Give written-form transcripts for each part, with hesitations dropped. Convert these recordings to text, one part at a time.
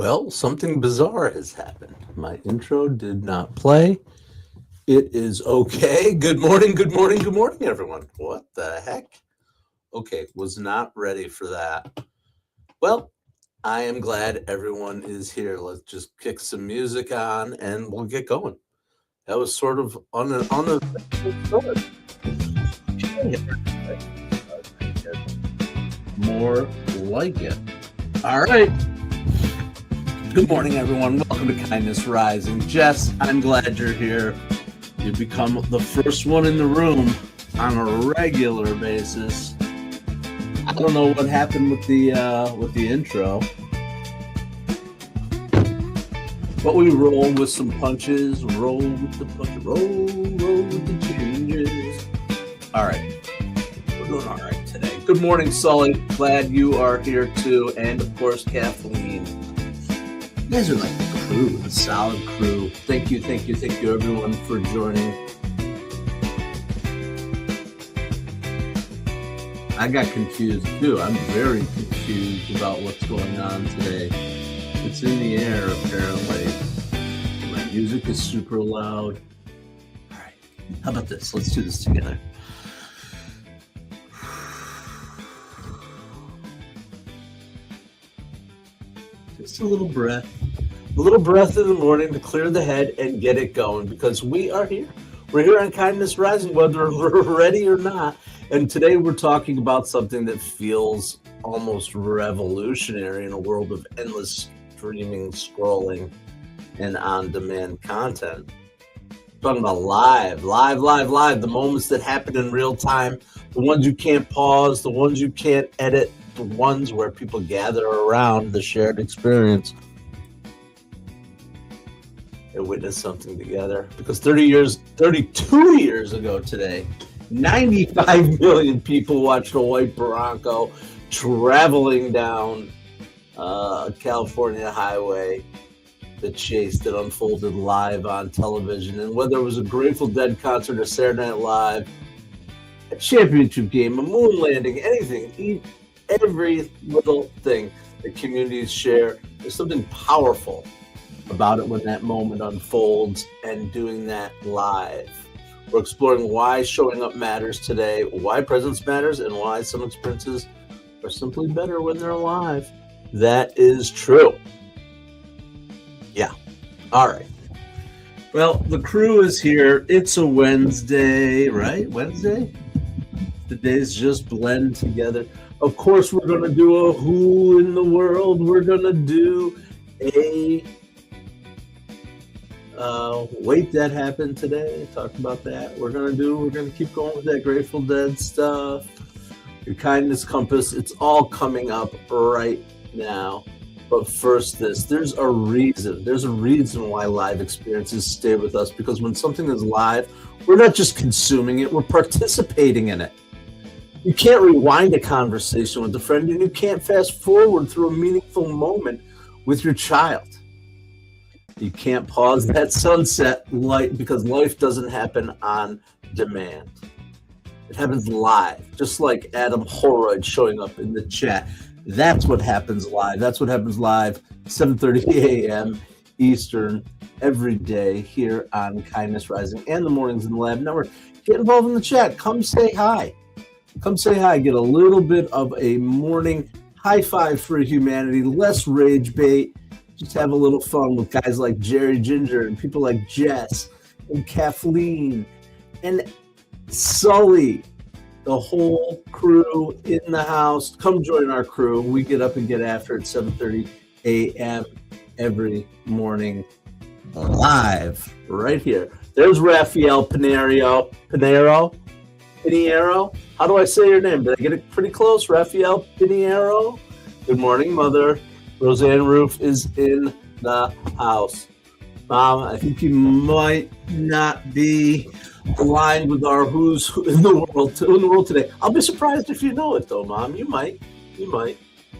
Well, something bizarre has happened. My intro did not play. It is okay. Good morning, good morning, good morning, everyone. What the heck? Okay, was not ready for that. Well, I am glad everyone is here. Let's just kick some music on and we'll get going. That was sort of on an uneventful start. More like it. All right. Good morning, everyone. Welcome to Kindness Rising. Jess, I'm glad you're here. You've become the first one in the room on a regular basis. I don't know what happened with the intro, but we roll with some punches. Roll with the punches. Roll with the changes. All right, we're doing all right today. Good morning, Sully. Glad you are here too, and of course, Kathleen. You guys are like the crew, the solid crew. Thank you, everyone, for joining. I got confused too. I'm very confused about what's going on today. It's in the air, apparently. My music is super loud. All right, how about this? Let's do this together. Just a little breath. A little breath in the morning to clear the head and get it going because we are here. We're here on Kindness Rising, whether we're ready or not. And today we're talking about something that feels almost revolutionary in a world of endless streaming, scrolling, and on-demand content. We're talking about live, the moments that happen in real time, the ones you can't pause, the ones you can't edit, the ones where people gather around the shared experience and witness something together. Because 32 years ago today, 95 million people watched a white Bronco traveling down a California highway. The chase that unfolded live on television. And whether it was a Grateful Dead concert, a Saturday Night Live, a championship game, a moon landing, anything, every little thing that communities share, there's something powerful about it when that moment unfolds, and doing that live. We're exploring why showing up matters today, why presence matters, and why some experiences are simply better when they're live. That is true. Yeah. All right. Well, the crew is here. It's a Wednesday, right? Wednesday? The days just blend together. Of course, we're going to do a Who in the World. We're going to do a Wait That Happened Today. Talked about that. We're going to keep going with that Grateful Dead stuff. Your Kindness Compass. It's all coming up right now. But first there's a reason. There's a reason why live experiences stay with us, because when something is live, we're not just consuming it, we're participating in it. You can't rewind a conversation with a friend, and you can't fast forward through a meaningful moment with your child. You can't pause that sunset light because life doesn't happen on demand. It happens live, just like Adam Holroyd showing up in the chat. That's what happens live. That's what happens live, 7:30 a.m. Eastern, every day here on Kindness Rising and the Mornings in the Lab Network. Get involved in the chat. Come say hi. Come say hi. Get a little bit of a morning high five for humanity, less rage bait. Just have a little fun with guys like Jerry Ginger and people like Jess and Kathleen and Sully, the whole crew in the house. Come join our crew. We get up and get after it at 7:30 a.m. every morning live right here. There's Rafael Pinheiro. How do I say your name? Did I get it pretty close? Rafael Pinheiro. Good morning, Mother. Roseanne Roof is in the house. Mom, I think you might not be aligned with our who's in the world today. I'll be surprised if you know it though, Mom. You might.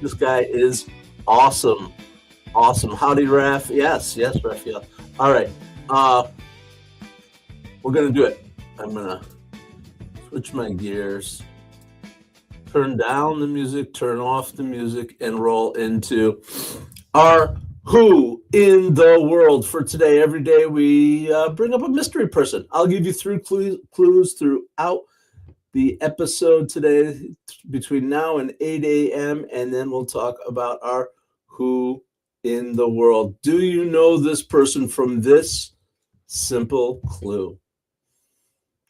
This guy is awesome. Howdy, Raph. Yes, Raphael. All right. We're gonna do it. I'm gonna switch my gears, turn down the music, turn off the music, and roll into our Who in the world for today? Every day we bring up a mystery person. I'll give you three clues throughout the episode today between now and 8 a.m. And then we'll talk about our who in the world. Do you know this person from this simple clue?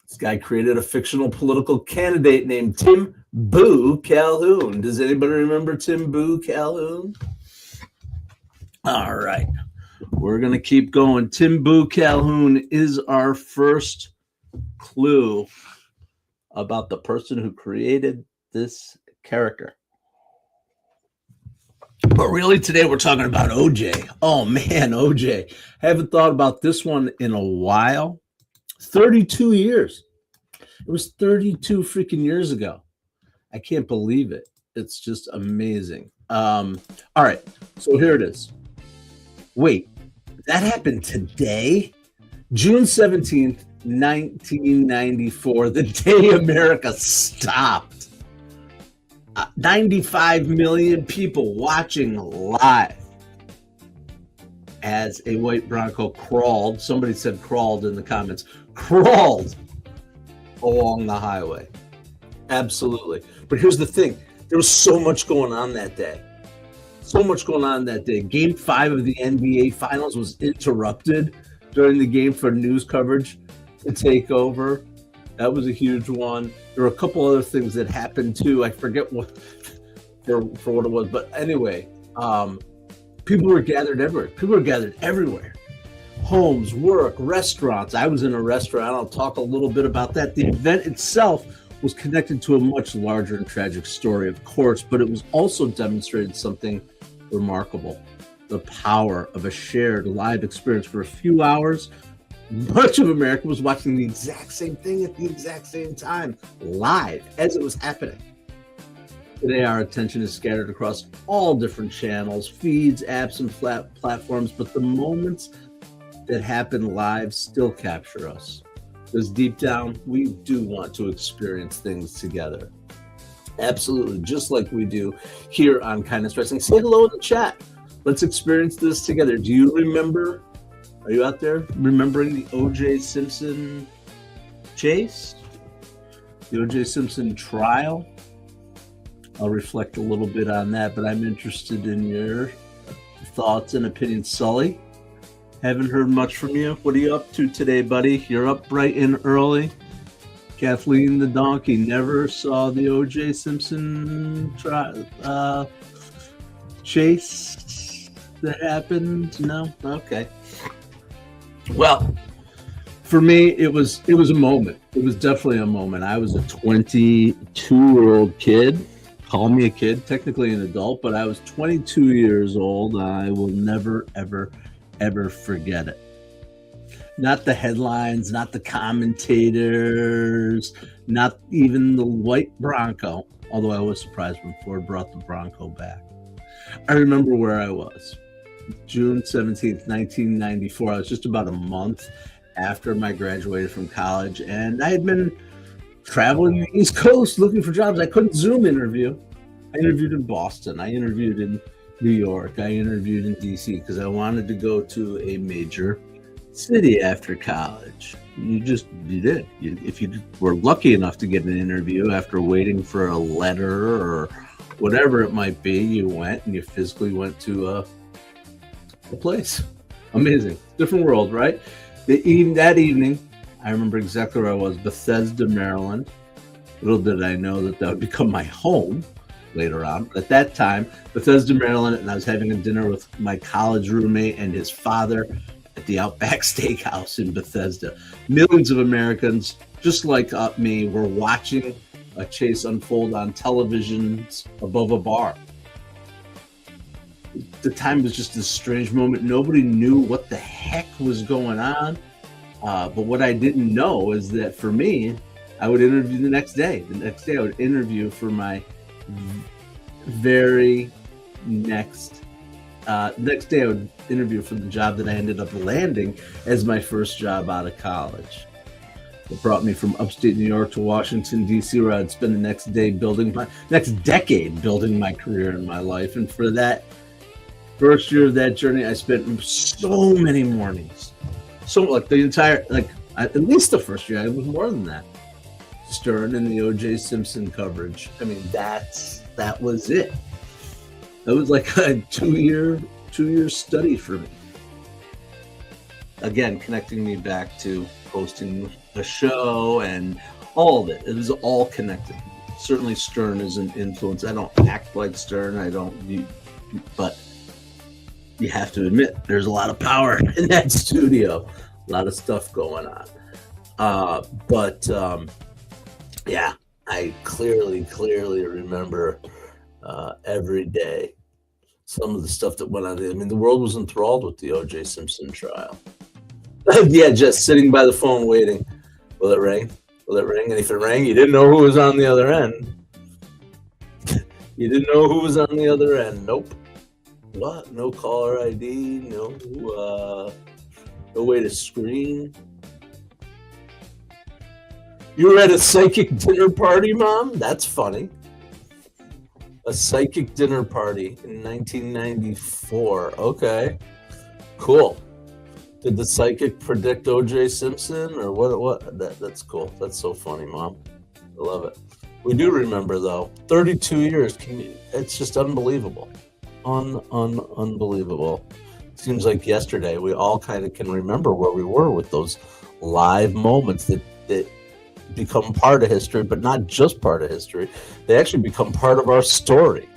This guy created a fictional political candidate named Tim Boo Calhoun. Does anybody remember Tim Boo Calhoun? All right. We're going to keep going. Tim Boo Calhoun is our first clue about the person who created this character. But really, today we're talking about OJ. Oh, man, OJ. Haven't thought about this one in a while. 32 years. It was 32 freaking years ago. I can't believe it. It's just amazing. All right. So here it is. Wait, that happened today? June 17th, 1994, the day America stopped. 95 million people watching live as a white Bronco crawled, somebody said crawled in the comments, crawled along the highway. Absolutely. But here's the thing. There was so much going on that day. So much going on that day. Game 5 of the NBA Finals was interrupted during the game for news coverage to take over. That was a huge one. There were a couple other things that happened too. I forget what for what it was, but anyway, people were gathered everywhere. Homes, work, restaurants. I was in a restaurant. I'll talk a little bit about that. The event itself was connected to a much larger and tragic story, of course, but it was also demonstrated something remarkable. The power of a shared live experience for a few hours. Much of America was watching the exact same thing at the exact same time, live, as it was happening. Today, our attention is scattered across all different channels, feeds, apps, and platforms, but the moments that happen live still capture us. Because deep down, we do want to experience things together. Absolutely, just like we do here on Kindness Wrestling. Say hello in the chat. Let's experience this together. Do you remember? Are you out there remembering the O.J. Simpson chase? The O.J. Simpson trial? I'll reflect a little bit on that, but I'm interested in your thoughts and opinions. Sully, haven't heard much from you. What are you up to today, buddy? You're up bright and early. Kathleen the donkey never saw the O.J. Simpson chase that happened. No? Okay. Well, for me, it was a moment. It was definitely a moment. I was a 22-year-old kid. Call me a kid, technically an adult, but I was 22 years old. I will never, ever, ever forget it. Not the headlines, not the commentators, not even the white Bronco, although I was surprised when Ford brought the Bronco back. I remember where I was. June 17th, 1994. I was just about a month after I graduated from college, and I had been traveling the East Coast looking for jobs. I couldn't Zoom interview. I interviewed in Boston. I interviewed in New York. I interviewed in D.C. because I wanted to go to a major city after college. You did. If you were lucky enough to get an interview after waiting for a letter or whatever it might be, you went and you physically went to a place. Amazing. Different world, right? That evening, I remember exactly where I was, Bethesda, Maryland. Little did I know that would become my home later on. But at that time, Bethesda, Maryland, and I was having a dinner with my college roommate and his father at the Outback Steakhouse in Bethesda. Millions of Americans, just like me, were watching a chase unfold on televisions above a bar. The time was just a strange moment. Nobody knew what the heck was going on. But what I didn't know is that for me, I would interview the next day. The next day I would interview for my very next day I would interview for the job that I ended up landing as my first job out of college. It brought me from upstate New York to Washington, D.C., where I'd spend the next decade building my career and my life. And for that, First year of that journey, I spent so many mornings. So like the entire, at least the first year, it was more than that. Stern and the O.J. Simpson coverage. I mean, that was it. That was like a two-year study for me. Again, connecting me back to hosting a show and all of it. It was all connected. Certainly Stern is an influence. I don't act like Stern. But you have to admit there's a lot of power in that studio. A lot of stuff going on. Yeah, I clearly remember every day some of the stuff that went on. I mean, the world was enthralled with the O.J. Simpson trial. Yeah, just sitting by the phone waiting. Will it ring? Will it ring? And if it rang, you didn't know who was on the other end. You didn't know who was on the other end. Nope. What? No caller ID. No way to screen. You were at a psychic dinner party, Mom? That's funny. A psychic dinner party in 1994. Okay. Cool. Did the psychic predict O.J. Simpson or what? That's cool. That's so funny, Mom. I love it. We do remember, though. 32 years. It's just unbelievable. Unbelievable. Seems like yesterday. We all kind of can remember where we were with those live moments that become part of history, but not just part of history. They actually become part of our story.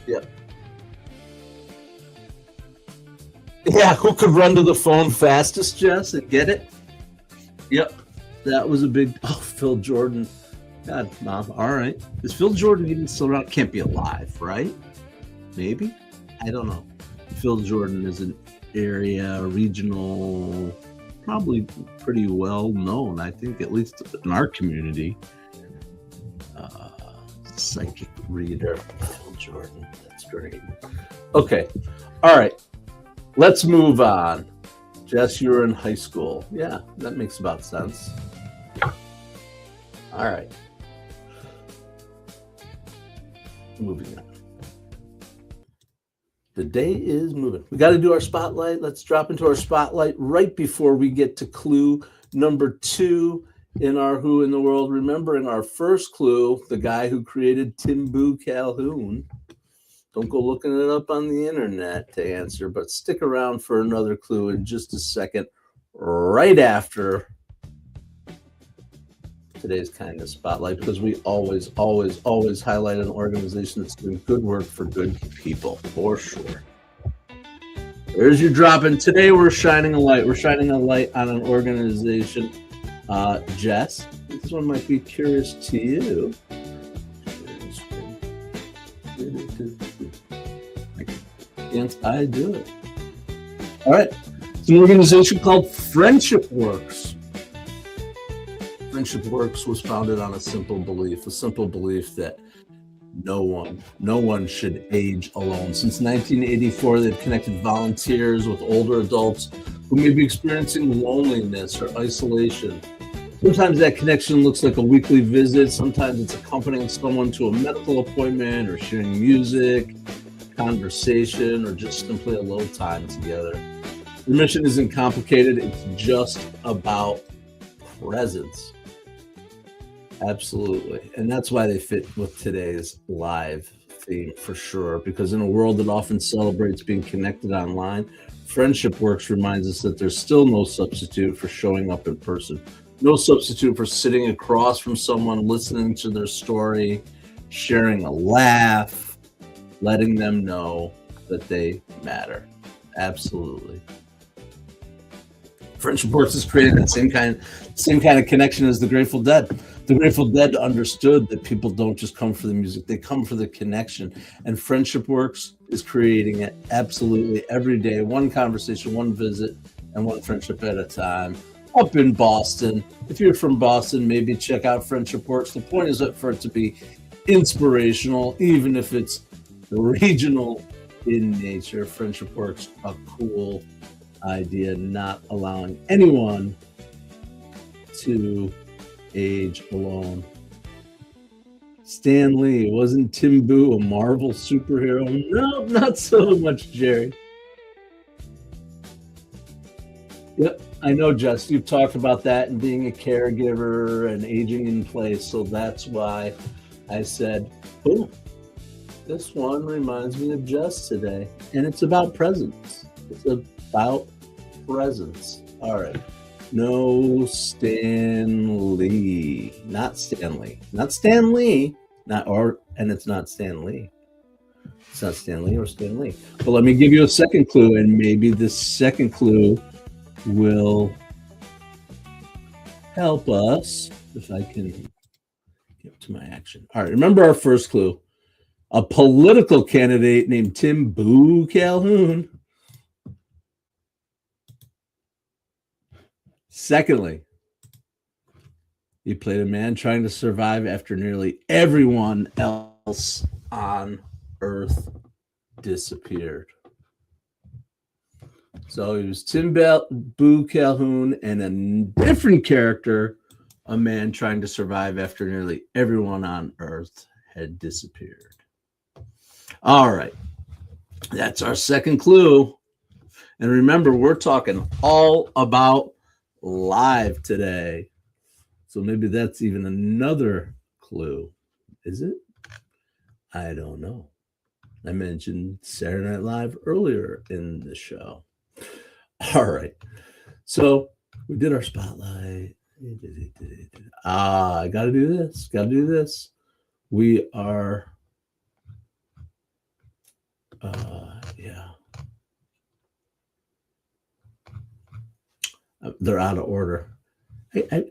Yep. Yeah, who could run to the phone fastest, Jess, and get it? Yep. That was a big... Oh, Phil Jordan. God, Mom. All right. Is Phil Jordan even still around? Can't be alive, right? Maybe? I don't know. Phil Jordan is an area, regional... probably pretty well known, I think, at least in our community. Psychic reader, Phil Jordan. That's great. Okay. All right. Let's move on. Jess, you were in high school. Yeah, that makes about sense. All right. Moving on. The day is moving. We got to do our spotlight. Let's drop into our spotlight right before we get to clue number 2 in our Who in the World. Remembering our first clue, the guy who created Timboo Calhoun. Don't go looking it up on the internet to answer, but stick around for another clue in just a second, right after today's kindness spotlight, because we always highlight an organization that's doing good work for good people, for sure. There's your drop in. Today we're shining a light. We're shining a light on an organization. Jess, this one might be curious to you. Yes, I do it. All right. It's an organization called Friendship Works. Friendship Works was founded on a simple belief that no one should age alone. Since 1984, they've connected volunteers with older adults who may be experiencing loneliness or isolation. Sometimes that connection looks like a weekly visit. Sometimes it's accompanying someone to a medical appointment or sharing music, conversation, or just simply a little time together. The mission isn't complicated. It's just about presence. Absolutely. And that's why they fit with today's live theme for sure, because in a world that often celebrates being connected online, Friendship Works reminds us that there's still no substitute for showing up in person. No substitute for sitting across from someone, listening to their story, sharing a laugh, letting them know that they matter. Absolutely. Friendship Works is creating that same kind of connection as the Grateful Dead. The Grateful Dead understood that people don't just come for the music, they come for the connection. And Friendship Works is creating it absolutely every day, one conversation, one visit, and one friendship at a time. Up in Boston. If you're from Boston, maybe check out Friendship Works. The point is for it to be inspirational, even if it's regional in nature. Friendship Works, a cool idea, not allowing anyone to age alone. Stan Lee. Wasn't Tim Boo a Marvel superhero? No, not so much, Jerry. Yep, I know, Jess. You've talked about that and being a caregiver and aging in place. So that's why I said, oh, this one reminds me of Jess today. And it's about presents. It's about presents. All right. No Stan Lee. Not Stanley. Not Stan Lee. And it's not Stan Lee. It's not Stan Lee or Stan Lee. But let me give you a second clue, and maybe this second clue will help us if I can get to my action. All right, remember our first clue. A political candidate named Tim Boo Calhoun. Secondly, he played a man trying to survive after nearly everyone else on Earth disappeared. So he was Tim Boo Calhoun and a different character, a man trying to survive after nearly everyone on Earth had disappeared. All right. That's our second clue. And remember, we're talking all about live today. So maybe that's even another clue. Is it? I don't know. I mentioned Saturday Night Live earlier in the show. All right. So we did our spotlight. I got to do this. Got to do this. We are, yeah. They're out of order.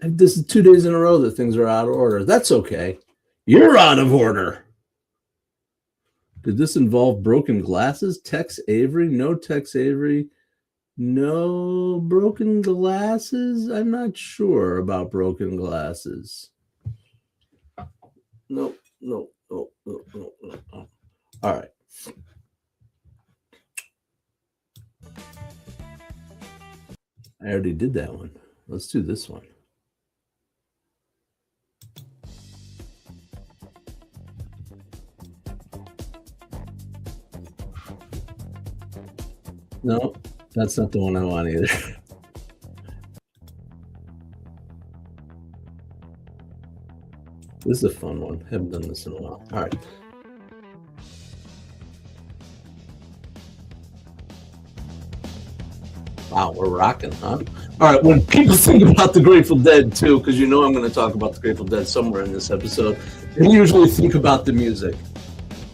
This is 2 days in a row that things are out of order. That's okay. You're out of order. Did this involve broken glasses? Tex Avery? No Tex Avery. No broken glasses? I'm not sure about broken glasses. No. All right. I already did that one. Let's do this one. No, that's not the one I want either. This is a fun one. Haven't done this in a while. All right. Wow, we're rocking, huh? All right, when people think about the Grateful Dead, too, because you know I'm going to talk about the Grateful Dead somewhere in this episode, they usually think about the music.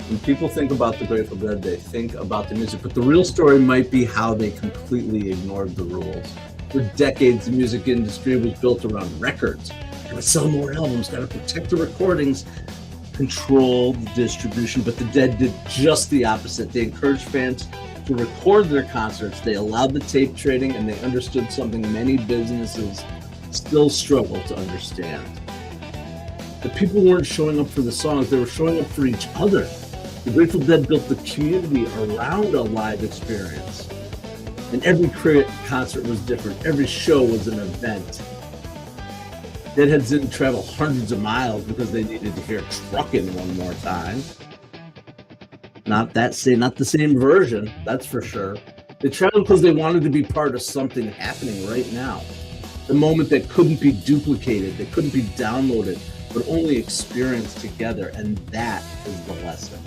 When people think about the Grateful Dead, they think about the music. But the real story might be how they completely ignored the rules. For decades, the music industry was built around records. Got to sell more albums, got to protect the recordings, control the distribution. But the Dead did just the opposite. They encouraged fans to record their concerts. They allowed the tape trading, and they understood something many businesses still struggle to understand. The people weren't showing up for the songs, they were showing up for each other. The Grateful Dead built the community around a live experience. And every concert was different. Every show was an event. Deadheads didn't travel hundreds of miles because they needed to hear Truckin' one more time. Not the same version, that's for sure. They traveled because they wanted to be part of something happening right now. The moment that couldn't be duplicated, that couldn't be downloaded, but only experienced together. And that is the lesson.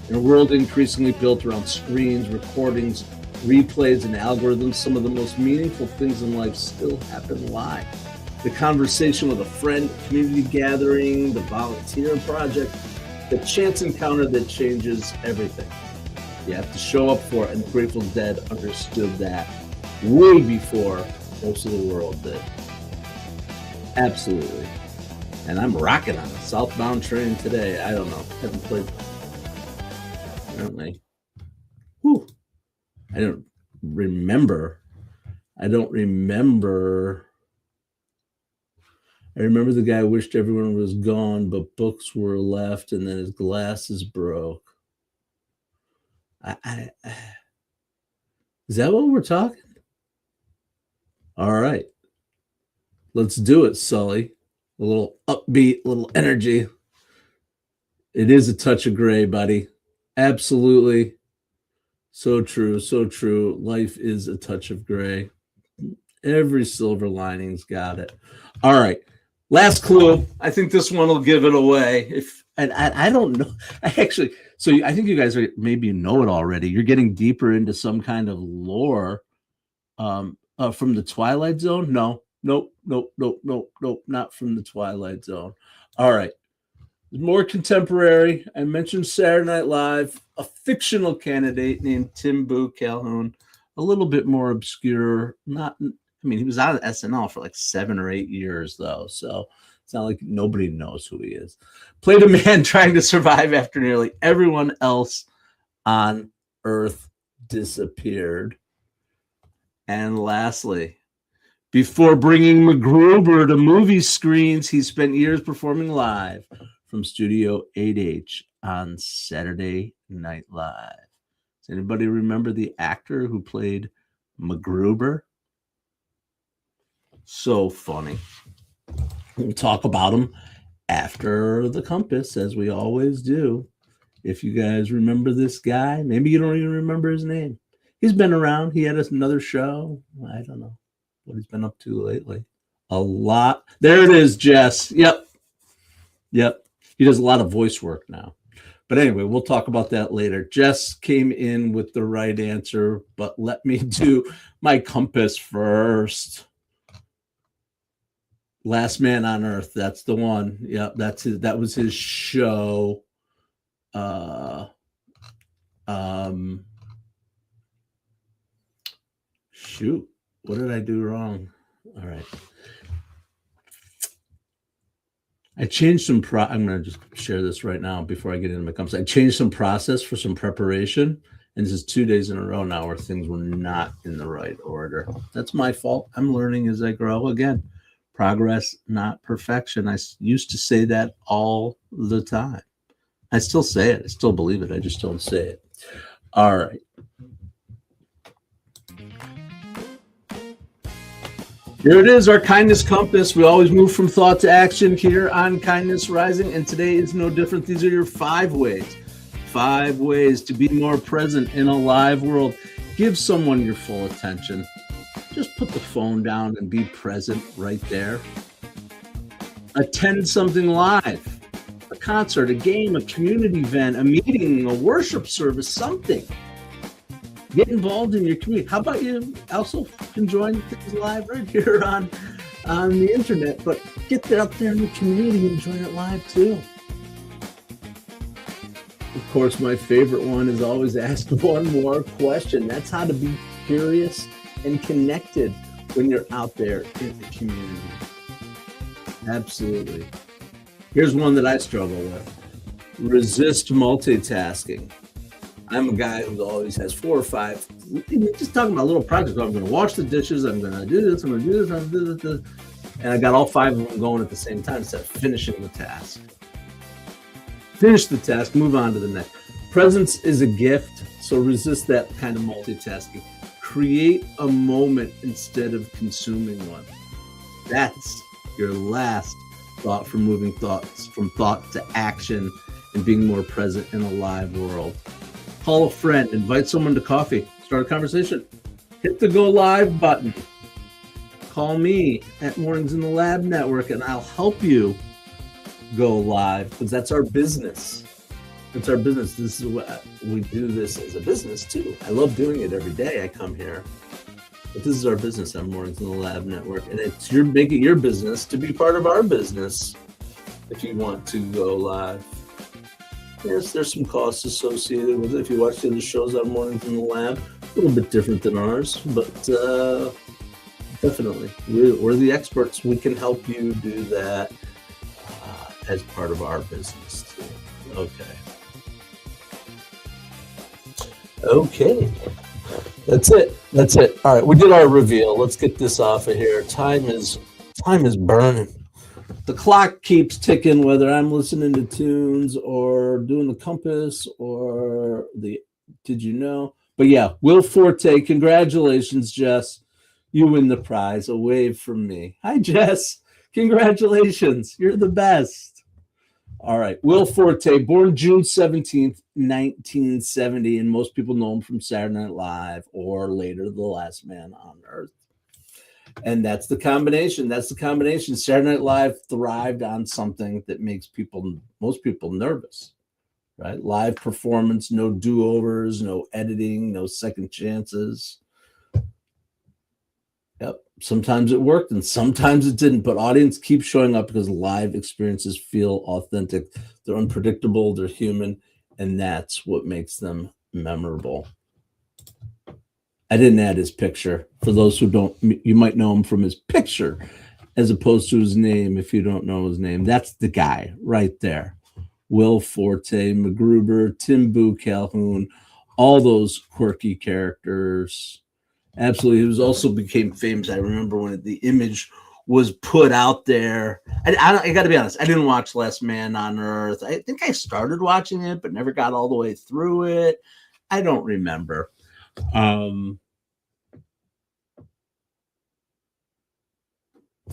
In a world increasingly built around screens, recordings, replays, and algorithms, some of the most meaningful things in life still happen live. The conversation with a friend, community gathering, the volunteer project, the chance encounter that changes everything. You have to show up for it, and the Grateful Dead understood that way before most of the world did. Absolutely. And I'm rocking on a southbound train today. I don't know. Haven't played. Apparently. Whew. I don't remember. I remember the guy wished everyone was gone, but books were left, and then his glasses broke. Is that what we're talking? All right. Let's do it, Sully. A little upbeat, a little energy. It is a touch of gray, buddy. Absolutely. So true. So true. Life is a touch of gray. Every silver lining's got it. All right. Last clue. I think this one will give it away. If and I don't know. I think you guys are maybe know it already. You're getting deeper into some kind of lore from the Twilight Zone. No, nope, not from the Twilight Zone. All right. More contemporary. I mentioned Saturday Night Live, a fictional candidate named Tim Boo Calhoun, a little bit more obscure. He was on SNL for like 7 or 8 years, though, so it's not like nobody knows who he is. Played a man trying to survive after nearly everyone else on Earth disappeared. And lastly, before bringing MacGruber to movie screens, he spent years performing live from Studio 8H on Saturday Night Live. Does anybody remember the actor who played MacGruber? So funny. We'll talk about him after the compass, as we always do. If you guys remember this guy, maybe you don't even remember his name. He's been around. He had another show. I don't know what he's been up to lately. A lot. There it is, Jess. Yep. He does a lot of voice work now. But anyway, we'll talk about that later. Jess came in with the right answer, but let me do my compass first. Last Man on Earth. That's the one. Yep, that was his show. Shoot. What did I do wrong? All right. I changed some I'm going to just share this right now before I get into my compass. I changed some process for some preparation, and this is 2 days in a row now where things were not in the right order. That's my fault. I'm learning as I grow. Again, progress, not perfection. I used to say that all the time. I still say it. I still believe it. I just don't say it. All right. Here it is, our kindness compass. We always move from thought to action here on Kindness Rising, and today is no different. These are your 5 ways. 5 ways to be more present in a live world. Give someone your full attention. Just put the phone down and be present right there. Attend something live. A concert, a game, a community event, a meeting, a worship service, something. Get involved in your community. How about you also can join things live right here on the internet, but get out there in the community and join it live too. Of course, my favorite one is always ask one more question. That's how to be curious and connected when you're out there in the community. Absolutely. Here's one that I struggle with. Resist multitasking. I'm a guy who always has 4 or 5. Just talking about little projects. I'm going to wash the dishes. I'm going to do this. I'm going to do this. I'm going to do this. And I got all 5 of them going at the same time instead of finishing the task. Finish the task. Move on to the next. Presence is a gift. So resist that kind of multitasking. Create a moment instead of consuming one. That's your last thought for moving thoughts from thought to action and being more present in a live world. Call a friend, invite someone to coffee, start a conversation, hit the go live button. Call me at Mornings in the Lab Network and I'll help you go live because that's our business. It's our business. This is what we do this as a business too. I love doing it every day. I come here, but this is our business on Mornings in the Lab Network, and it's making your business to be part of our business. If you want to go live. Yes, there's some costs associated with it. If you watch the other shows on Mornings in the Lab, a little bit different than ours, but definitely, we're the experts. We can help you do that as part of our business too. Okay. That's it. All right, we did our reveal. Let's get this off of here. Time is burning. The clock keeps ticking, whether I'm listening to tunes or doing the compass or the did you know? But yeah, Will Forte, congratulations, Jess. You win the prize. A wave from me. Hi, Jess. Congratulations. You're the best. All right. Will Forte, born June 17th, 1970, and most people know him from Saturday Night Live or later The Last Man on Earth. And that's the combination. That's the combination. Saturday Night Live thrived on something that makes most people nervous, right? Live performance, no do-overs, no editing, no second chances. Yep. Sometimes it worked and sometimes it didn't, but audience keep showing up because live experiences feel authentic. They're unpredictable, they're human, and that's what makes them memorable. I didn't add his picture. For those who don't, you might know him from his picture as opposed to his name if you don't know his name. That's the guy right there. Will Forte, MacGruber, Tim Boo Calhoun, all those quirky characters. Absolutely. He was also became famous. I remember when the image was put out there. I got to be honest. I didn't watch Last Man on Earth. I think I started watching it, but never got all the way through it. I don't remember.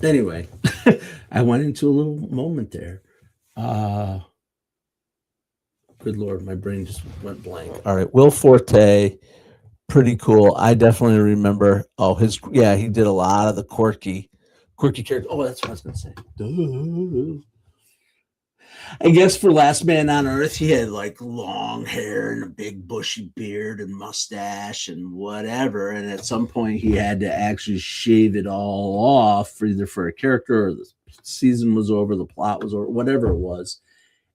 Anyway, I went into a little moment there. Good Lord, my brain just went blank. All right, Will Forte, pretty cool. I definitely remember. Oh, he did a lot of the quirky characters. Oh, that's what I was gonna say. Duh. I guess for Last Man on Earth, he had like long hair and a big bushy beard and mustache and whatever. And at some point, he had to actually shave it all off, either for a character or the season was over, the plot was over, whatever it was.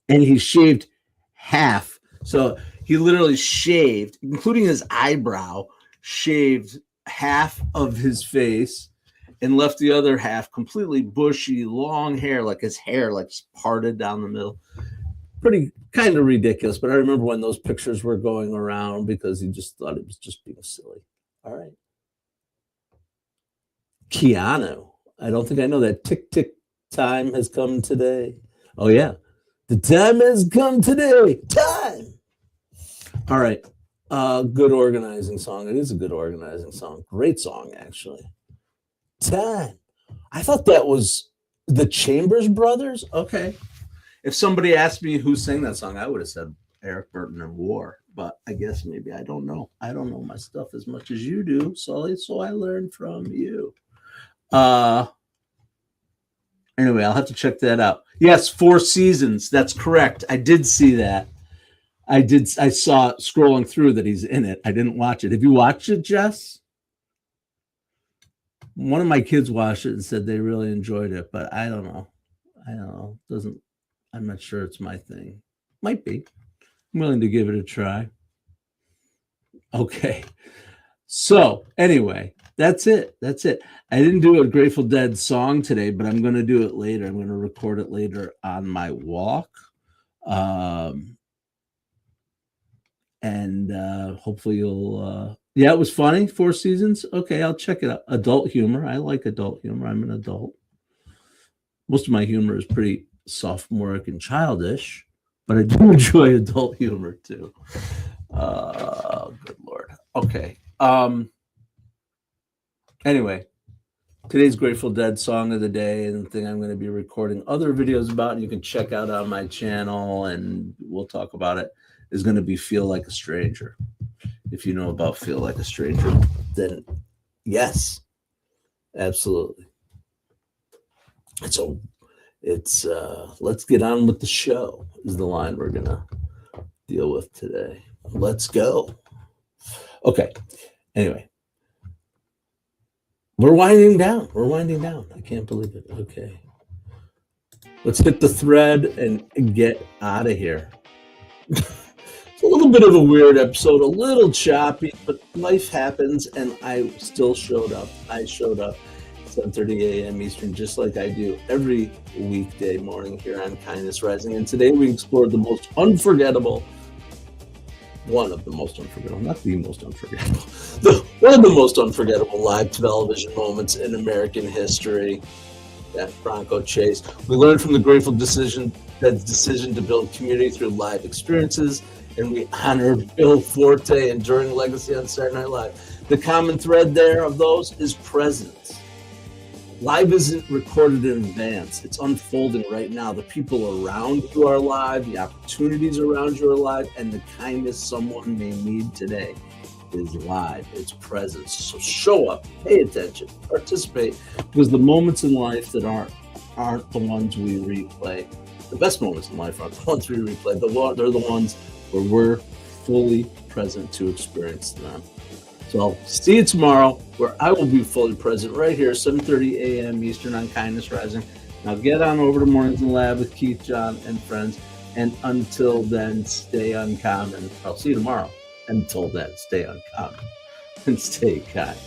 And he shaved half. So he literally shaved, including his eyebrow, shaved half of his face and left the other half completely bushy, long hair, like his hair like parted down the middle. Pretty kind of ridiculous, but I remember when those pictures were going around because he just thought it was just being silly. All right. Keanu. I don't think I know that. Tick, tick, time has come today. Oh, yeah. The time has come today. Time. All right. Good organizing song. It is a good organizing song. Great song, actually. Time. I thought that was the Chambers Brothers. Okay. If somebody asked me who sang that song, I would have said Eric Burton and War. But I guess maybe I don't know. I don't know my stuff as much as you do, Sully. So I learned from you. Anyway, I'll have to check that out. Yes, 4 seasons. That's correct. I did see that. I saw scrolling through that he's in it. I didn't watch it. Have you watched it, Jess? One of my kids watched it and said they really enjoyed it, but I don't know. I'm not sure it's my thing. Might be. I'm willing to give it a try. Okay. So anyway, that's it. I didn't do a Grateful Dead song today, but I'm going to do it later. I'm going to record it later on my walk. And hopefully you'll it was funny. 4 seasons. Okay, I'll check it out. Adult humor. I like adult humor. I'm an adult. Most of my humor is pretty sophomoric and childish, but I do enjoy adult humor too. Good Lord. Okay. Anyway, today's Grateful Dead song of the day and the thing I'm going to be recording other videos about, and you can check out on my channel and we'll talk about it, is going to be Feel Like a Stranger. If you know about Feel Like a Stranger, then yes, absolutely. So it's let's get on with the show is the line we're going to deal with today. Let's go. Okay. Anyway, we're winding down. I can't believe it. Okay. Let's hit the thread and get out of here. It's a little bit of a weird episode, a little choppy, but life happens, and I still showed up. I showed up 7:30 a.m. Eastern, just like I do every weekday morning here on Kindness Rising. And today we explored the most unforgettable, one of the most unforgettable, not the most unforgettable, one of the most unforgettable live television moments in American history, that Bronco chase. We learned from the Grateful decision to build community through live experiences, and we honored Bill Forte enduring legacy on Saturday Night Live. The common thread there of those is presence. Life isn't recorded in advance. It's unfolding right now. The people around you are alive, the opportunities around you are alive, and the kindness someone may need today is live. It's present. So show up, pay attention, participate, because the moments in life that aren't the ones we replay. The best moments in life aren't the ones we replay. They're the ones where we're fully present to experience them. So I'll see you tomorrow, where I will be fully present right here, 7:30 a.m. Eastern on Kindness Rising. Now get on over to Mornings in the Lab with Keith, John, and friends. And until then, stay uncommon. I'll see you tomorrow. Until then, stay uncommon and stay kind.